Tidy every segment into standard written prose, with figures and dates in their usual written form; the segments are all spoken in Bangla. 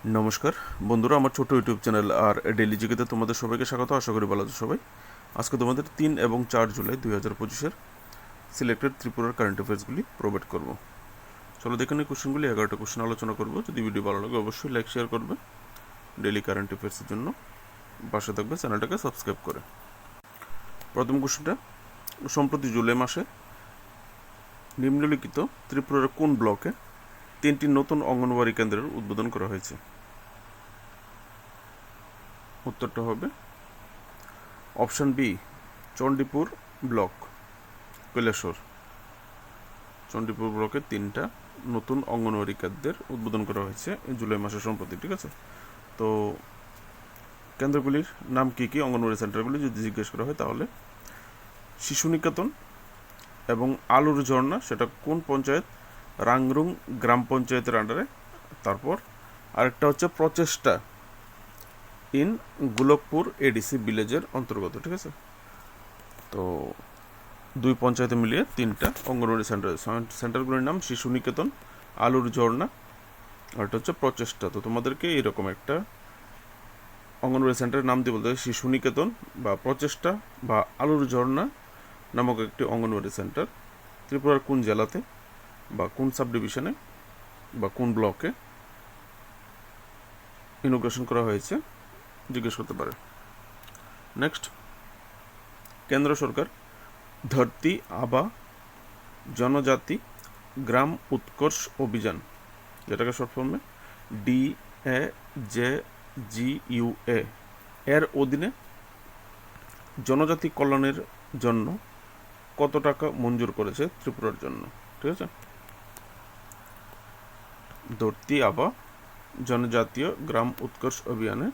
নমস্কার বন্ধুরা, আমার ছোট ইউটিউব চ্যানেল আর ডেইলি জিকেতে তোমাদের সবাইকে স্বাগত। আশা করি ভালো আছো সবাই। আজকে তোমাদের 3 এবং 4 জুলাই 2025-এর সিলেক্টেড ত্রিপুরার কারেন্ট অ্যাফেয়ার্সগুলি প্রোভাইড করব। চলো দেখে নিই কোশ্চেনগুলি। 11টা কোশ্চেন আলোচনা করব। যদি ভিডিও ভালো লাগে অবশ্যই লাইক শেয়ার করবে। ডেইলি কারেন্ট অ্যাফেয়ার্সের জন্য পাশে থাকবে চ্যানেলটাকে সাবস্ক্রাইব করে। প্রথম কোশ্চেনটা, সম্প্রতি জুলাই মাসে নিম্নলিখিত ত্রিপুরার কোন ব্লকে 3টি নতুন অঙ্গনওয়াড়ি কেন্দ্রের উদ্বোধন করা হয়েছে? উত্তরটা হবে option B, Chandipur block, Kailashahar. Chandipur ব্লকে 3টা নতুন অঙ্গনওয়াড়ি কেন্দ্রের উদ্বোধন করা হয়েছে জুলাই মাসে সম্প্রতি। ঠিক আছে, তো কেন্দ্রগুলির নাম কী কী, অঙ্গনওয়াড়ি সেন্টারগুলি যদি জিজ্ঞেস করা হয় তাহলে শিশু নিকেতন এবং আলুর ঝর্ণা, সেটা কোন পঞ্চায়েত? রাংরুং গ্রাম পঞ্চায়েতের আন্ডারে। তারপর আরেকটা হচ্ছে প্রচেষ্টা ইন গোলকপুর এডিসি ভিলেজের অন্তর্গত। ঠিক আছে, তো দুই পঞ্চায়েতে মিলিয়ে 3টা অঙ্গনওয়াড়ি সেন্টারগুলির নাম শিশু নিকেতন, আলুর ঝর্ণা আর এটা হচ্ছে প্রচেষ্টা। তো তোমাদেরকে এরকম একটা অঙ্গনওয়াড়ি সেন্টারের নাম দিয়ে বলতে হবে শিশু নিকেতন বা প্রচেষ্টা বা আলুর ঝর্ণা নামক একটি অঙ্গনওয়াড়ি সেন্টার ত্রিপুরার কোন জেলাতে বা কোন সাব ডিভিশনে বা কোন ব্লকে ইনোগ্রেশন করা হয়েছে জিজ্ঞেস করতে পারে। নেক্সট, কেন্দ্র সরকার ধরতি আবা জনজাতি গ্রাম উৎকর্ষ অভিযান, যেটাকে শর্ট ফর্মে DAJGUA, এর অধীনে জনজাতি কল্যাণের জন্য কত টাকা মঞ্জুর করেছে ত্রিপুরার জন্য? ঠিক আছে, ধরতি আবা জনজাতীয় গ্রাম উৎকর্ষ অভিযানের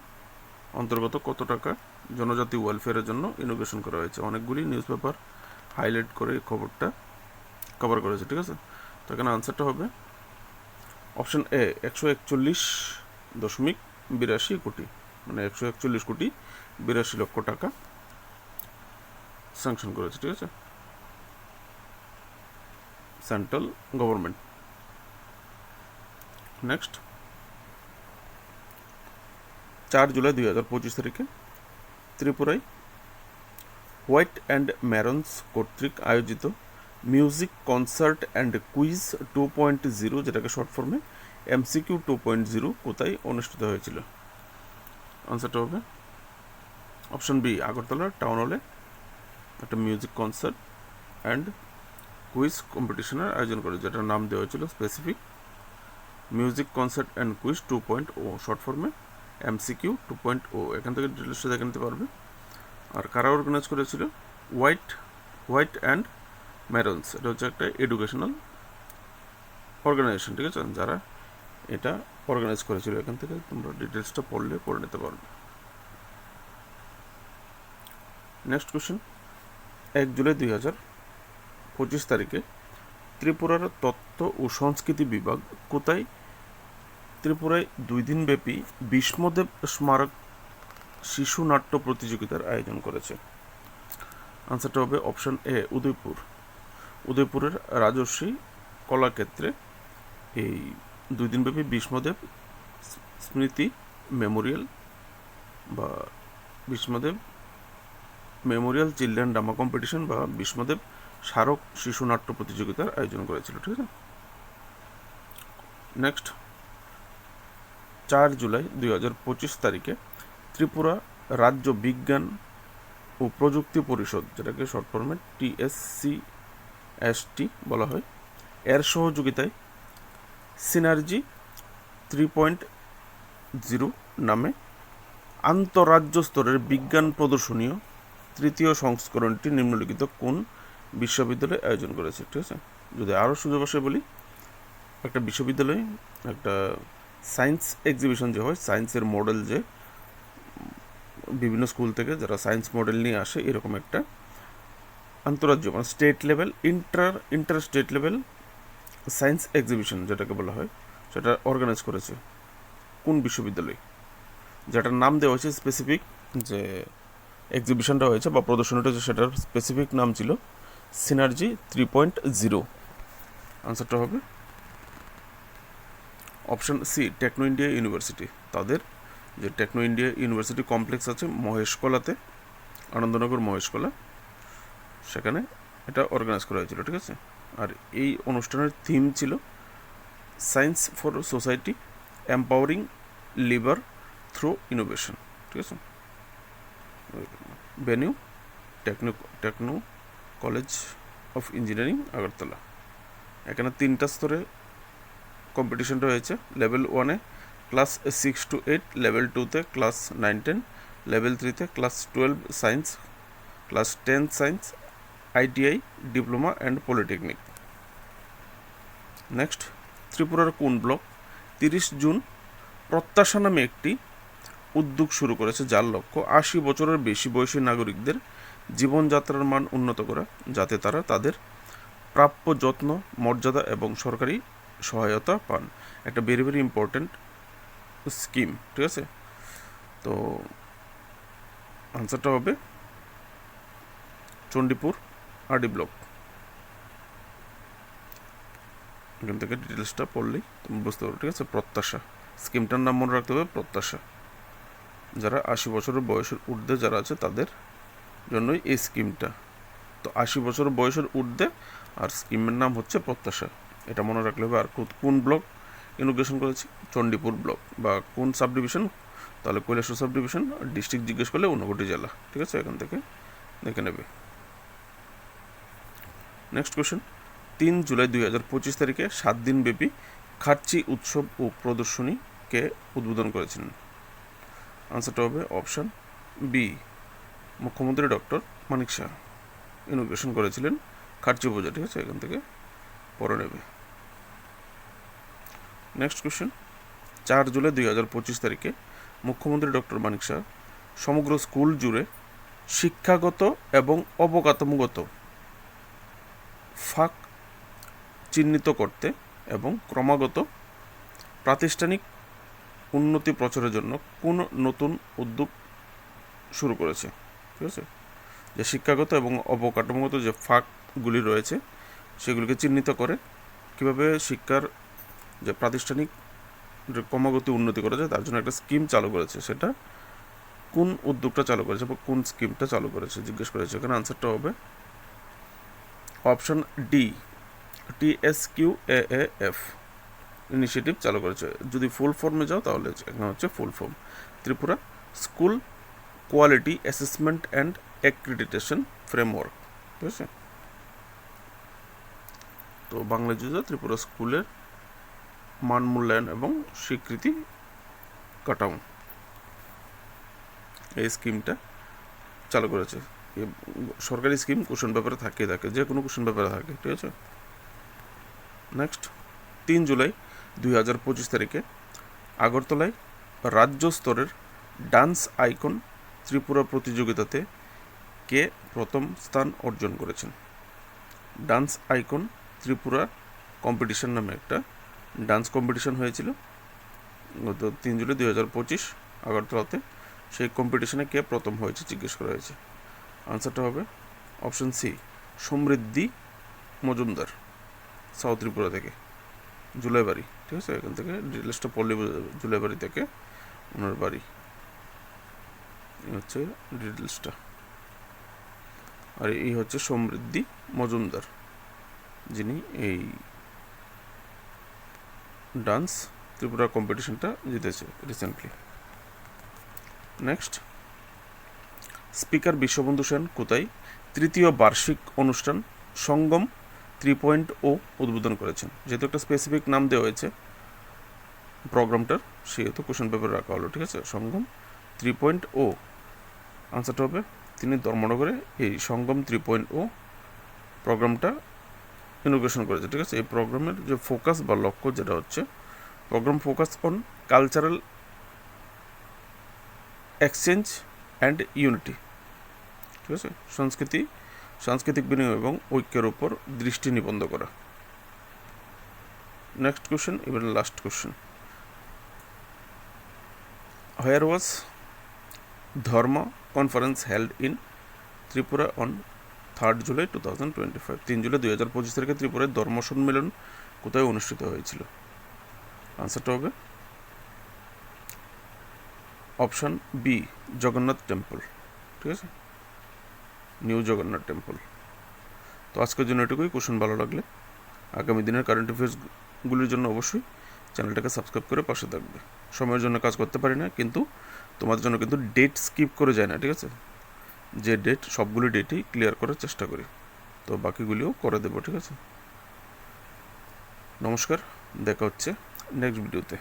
অন্তর্গত কত টাকা জনজাতি ওয়েলফেয়ারের জন্য ইনোগ্রেশন করা হয়েছে? অনেকগুলি নিউজ পেপার হাইলাইট করে খবরটা কভার করেছে। ঠিক আছে, তো এখানে আনসারটা হবে অপশন এ, 141.82 কোটি, মানে 141.82 কোটি টাকা স্যাংশন করেছে। ঠিক আছে, সেন্ট্রাল গভর্নমেন্ট। নেক্সট, 4 জুলাই 2025 তারিখে ত্রিপুরায় হোয়াইট অ্যান্ড ম্যারন্স কর্তৃক আয়োজিত মিউজিক কনসার্ট অ্যান্ড কুইজ 2.0, যেটাকে শর্ট ফর্মে MCQ 2.0 কোথায় অনুষ্ঠিত হয়েছিল? আনসারটা হবে অপশন বি, আগরতলা টাউন হলে একটা মিউজিক কনসার্ট অ্যান্ড কুইজ কম্পিটিশনের আয়োজন করে, যেটার নাম দেওয়া হয়েছিল specific music concert and quiz 2.0, short ফর্মে MCQ 2.0। এখান থেকে ডিটেলসটা দেখে নিতে পারবে। আর কারা অর্গানাইজ করেছিল? হোয়াইট অ্যান্ড ম্যারন্স, এটা হচ্ছে একটা এডুকেশনাল অর্গানাইজেশন। ঠিক আছে, যারা এটা অর্গানাইজ করেছিল। এখান থেকে তোমরা ডিটেলসটা পড়লে পড়ে নিতে পারবে। নেক্সট কোশ্চেন, 1 জুলাই 2025 তারিখে ত্রিপুরার তথ্য ও সংস্কৃতি বিভাগ কোথায় ত্রিপুরায় 2 দিনব্যাপী ভীষ্মদেব স্মারক শিশু নাট্য প্রতিযোগিতার আয়োজন করেছে? আনসারটা হবে অপশন এ, উদয়পুরের রাজর্ষি কলাক্ষেত্রে এই 2 দিনব্যাপী ভীষ্মদেব স্মৃতি মেমোরিয়াল বা Bhishmadev Memorial children drama competition বা ভীষ্মদেব স্মারক শিশু নাট্য প্রতিযোগিতার আয়োজন করেছিল। ঠিক আছে, নেক্সট, 4 জুলাই 2025 তারিখে ত্রিপুরা রাজ্য বিজ্ঞান ও প্রযুক্তি পরিষদ, যেটাকে শর্ট ফর্মে TSCST বলা হয়, এর সহযোগিতায় সিনার্জি 3.0 নামে আন্তঃরাজ্য স্তরের বিজ্ঞান প্রদর্শনীয় 3য় সংস্করণটি নিম্নলিখিত কোন বিশ্ববিদ্যালয়ে আয়োজন করেছে? ঠিক আছে, যদি আরও সুযোগ আসে বলি, একটা বিশ্ববিদ্যালয়ে একটা সায়েন্স এক্সিবিশন যে হয়, সায়েন্সের মডেল যে বিভিন্ন স্কুল থেকে যারা সায়েন্স মডেল নিয়ে আসে, এরকম একটা আন্তঃরাজ্য মানে state level inter state level science exhibition যেটাকে বলা হয়, সেটা অর্গানাইজ করেছে কোন বিশ্ববিদ্যালয়? যেটার নাম দেওয়া হয়েছে স্পেসিফিক, যে এক্সিবিশনটা হয়েছে বা প্রদর্শনীটা হয়েছে সেটার স্পেসিফিক নাম ছিল সিনার্জি 3.0। আনসারটা হবে option C Techno India University, তাদের যে টেকনো ইন্ডিয়া ইউনিভার্সিটি কমপ্লেক্স আছে মহেশকলাতে, আনন্দনগর মহেশকলা, সেখানে এটা অর্গানাইজ করা হয়েছিল। ঠিক আছে, আর এই অনুষ্ঠানের থিম ছিল science for society empowering lives through innovation. ঠিক আছে, venue techno college of engineering Agartala. এখানে 3টা স্তরে কম্পিটিশনটা হয়েছে। লেভেল 1-এ ক্লাস 6 to 8, লেভেল 2-তে ক্লাস 9-10, লেভেল 3-তে class 12 science, class 10 science, ITI, diploma and polytechnic. Next, ত্রিপুরার কোন ব্লক 30 জুন প্রত্যাশা নামে একটি উদ্যোগ শুরু করেছে, যার লক্ষ্য 80 বছরের বেশি বয়সী নাগরিকদের জীবনযাত্রার মান উন্নত করা, যাতে তারা তাদের প্রাপ্য যত্ন, মর্যাদা এবং সরকারি সহায়তা পান। একটা ভেরি ভেরি ইম্পর্ট্যান্ট স্কিম। ঠিক আছে, তো আনসারটা হবে চণ্ডীপুর RD ব্লক। এখান থেকে ডিটেলসটা পড়লেই তুমি বুঝতে পারো। ঠিক আছে, প্রত্যাশা স্কিমটার নাম মনে রাখতে হবে, প্রত্যাশা। যারা 80 বছরের বয়সের ঊর্ধ্বে যারা আছে তাদের জন্যই এই স্কিমটা। তো 80 বছরের বয়সের ঊর্ধ্বে, আর স্কিমের নাম হচ্ছে প্রত্যাশা, এটা মনে রাখলে হবে। আর কোন ব্লক ইনোগ্রেশন করেছি? চণ্ডীপুর ব্লক। বা কোন সাব ডিভিশন? তাহলে কৈলাসহর সাব ডিভিশন। আর ডিস্ট্রিক্ট জিজ্ঞেস করলে ঊনকোটি জেলা। ঠিক আছে, এখান থেকে দেখে নেবে। নেক্সট কোয়েশ্চেন, 3 জুলাই 2025 তারিখে 7 দিনব্যাপী খার্চি উৎসব ও প্রদর্শনীকে উদ্বোধন করেছেন। আনসারটা হবে অপশান বি, মুখ্যমন্ত্রী ডক্টর মানিক শাহ ইনোগ্রেশন করেছিলেন খার্চি পূজা। ঠিক আছে, এখান থেকে পড়ে নেবে। নেক্সট কোয়েশ্চেন, 4 জুলাই 2025 তারিখে মুখ্যমন্ত্রী ডক্টর মানিক শাহ সমগ্র স্কুল জুড়ে শিক্ষাগত এবং অবকাঠামোগত ফাঁক চিহ্নিত করতে এবং ক্রমাগত প্রাতিষ্ঠানিক উন্নতি প্রচারের জন্য কোন নতুন উদ্যোগ শুরু করেছে? ঠিক আছে, যে শিক্ষাগত এবং অবকাঠামোগত যে ফাঁকগুলি রয়েছে সেগুলিকে চিহ্নিত করে কীভাবে শিক্ষার যে প্রাতিষ্ঠানিক ক্রমাগত উন্নতি করা যায় তার জন্য একটা স্কিম চালু করেছে। সেটা কোন উদ্যোগটা চালু করেছে বা কোন স্কিমটা চালু করেছে জিজ্ঞেস করেছে। এখানে আনসারটা হবে অপশান ডি, TSQAAF ইনিশিয়েটিভ চালু করেছে। যদি ফুল ফর্মে যাও তাহলে এখানে হচ্ছে full form, Tripura school quality assessment and accreditation framework. ঠিক আছে, তো বাংলা যদি ত্রিপুরা স্কুলের মান মূল্যায়ন এবং স্বীকৃতি কাঠামো, এই স্কিমটা চালু করেছে। সরকারি স্কিম কোশ্চেন পেপারে থাকে, যে কোনো কোশ্চেন পেপারে থাকে। ঠিক আছে, নেক্সট, 3 জুলাই 2025 তারিখে আগরতলায় রাজ্য স্তরের ডান্স আইকন ত্রিপুরা প্রতিযোগিতাতে কে প্রথম স্থান অর্জন করেছেন? ডান্স আইকন ত্রিপুরা কম্পিটিশন নামে একটা ডান্স কম্পিটিশন হয়েছিল গত 3 জুলাই 2025 আগরতলাতে। সেই কম্পিটিশনে কে প্রথম হয়েছে জিজ্ঞেস করা হয়েছে। আনসারটা হবে অপশন সি, সমৃদ্ধি মজুমদার, সাউথ ত্রিপুরা থেকে, জুলাইবাড়ি। ঠিক আছে, এখান থেকে ডিটেলসটা পড়লে জুলাইবাড়ি থেকে ওনার বাড়ি হচ্ছে ডিটেলসটা। আর এই হচ্ছে সমৃদ্ধি মজুমদার, যিনি এই ডান্স ত্রিপুরা কম্পিটিশনটা জিতেছে recently. Next, speaker Biswabandhu Sen কোথায় 3য় বার্ষিক অনুষ্ঠান সঙ্গম 3.0 উদ্বোধন করেছেন? যেহেতু একটা স্পেসিফিক নাম দেওয়া হয়েছে প্রোগ্রামটার, সেহেতু কোশ্চেন পেপার রাখা হলো। ঠিক আছে, সঙ্গম 3.0, আনসারটা হবে তিনি ধর্মনগরে এই সঙ্গম 3.0 প্রোগ্রামটা ইনোগ্রেশন করেছে। ঠিক আছে, এই প্রোগ্রামের যে ফোকাস বা লক্ষ্য যেটা হচ্ছে, programme focus on cultural exchange and unity. ঠিক আছে, সাংস্কৃতিক বিনিময় এবং ঐক্যের উপর দৃষ্টি নিবদ্ধ করা। নেক্সট কোশ্চেন, এবার last question, where was Dharma conference held in Tripura on 3 July 2025? 3 July 2025 তারিখে ত্রিপুরায় ধর্ম সম্মেলন কোথায় অনুষ্ঠিত হয়েছিল? আনসারটা হবে অপশান বি, জগন্নাথ টেম্পল। ঠিক আছে, নিউ জগন্নাথ টেম্পল। তো আজকের জন্য এটুকুই। কোশ্চেন ভালো লাগলে আগামী দিনের কারেন্ট অ্যাফেয়ার্সগুলির জন্য অবশ্যই চ্যানেলটাকে সাবস্ক্রাইব করে পাশে থাকবে। সময়ের জন্য কাজ করতে পারি না, কিন্তু তোমাদের জন্য কিন্তু ডেট স্কিপ করে যায় না। ঠিক আছে, যে ডেট, সবগুলো ডেটই ক্লিয়ার করার চেষ্টা করি, তো বাকিগুলিও করে দেবো। ঠিক আছে, নমস্কার, দেখা হচ্ছে নেক্সট ভিডিওতে।